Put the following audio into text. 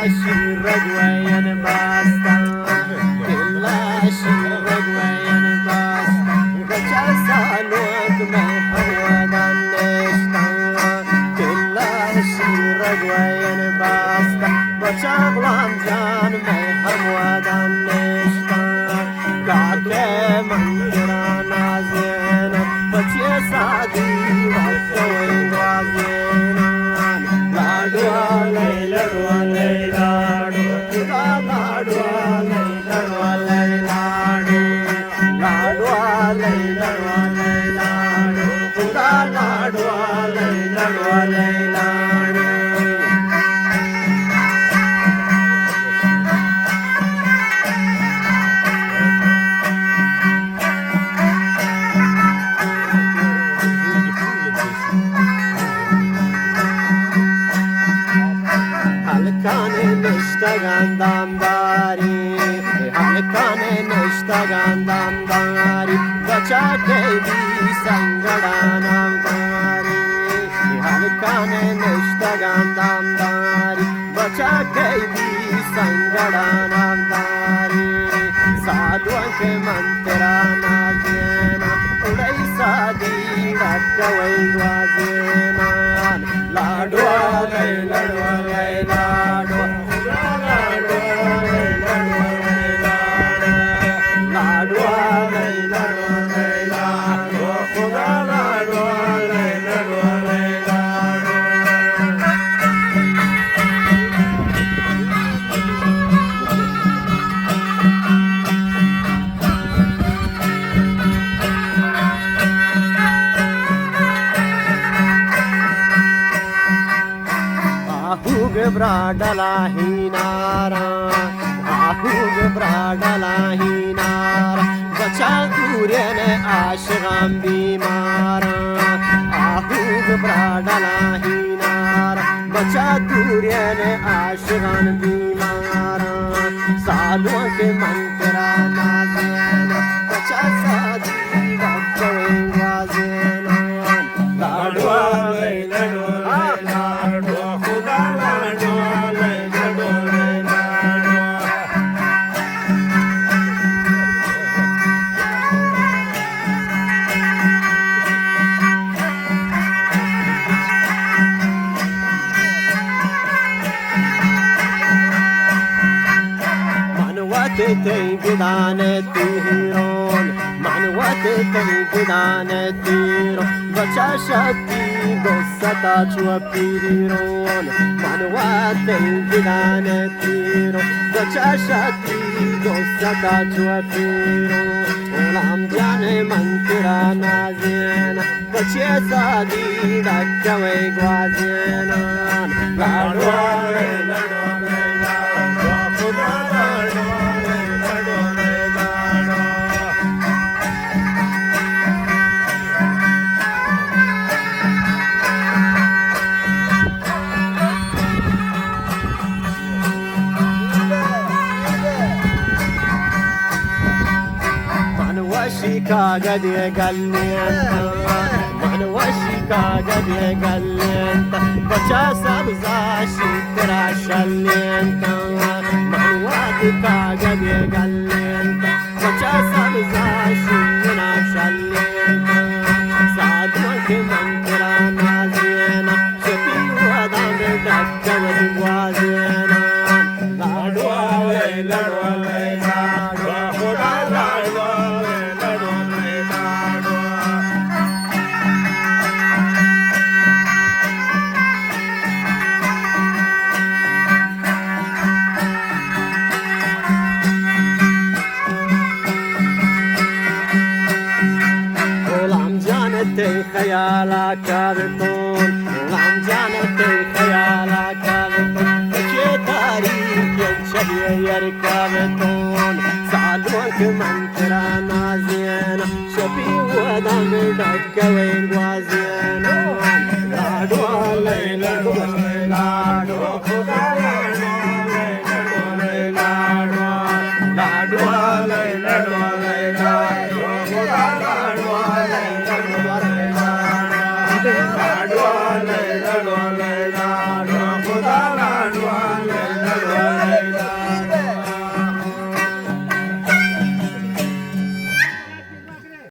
شرق وين باستا كلا شرق وين باستا بچا سالوك محمد النشتا كلا شرق وين باستا بچا غلام جان محمد النشتا كاكي منكرانا زينا بچي سادي وكوي وازينا Gandamdari, halkane neshta gandamdari, bacha ke bi sangadanamdari, halkane neshta gandamdari, bacha ke bi sangadanamdari, sadwan ke mantra nazena, udai sadi rakkawai wazena, ladwa lay ladwa lay ladwa. Bradala hinara, ahug bradala hinara, bacha durene ashram bimara, ahug bradala hinara, bacha durene ashram bimara, salwa ke mantra nazena, bacha sadi rakwe wazena, ladwa ladwa ladwa Gidane tiron, manwate gidane tiron, bacha shakti gosata chua piron, manwate gidane tiron, bacha shakti gosata chua piron, olam jane mantra nazena, bache sadi dakkawe gwazena, ladwa ladwa Chicago de Galienta, Manwa Chicago de Galienta, bacha sabza shikra shalienta, Manwa Chicago de Galienta, bacha sabza shikra shalienta, sadwa ke mantra nazena, shafi wadam dakka wazena, ladwa ladwa ladwa khuda ladwa. خيالك كابتون عم جانتي خيالك كابتون بشي تاريخ ينشبه يركبتون سعدوك منكرا نازينا شبي ودم دكا وين غازينا لادو ليلادو لادو خدا لادو لادو ليلادو ليلادو خدا لادو ليلادو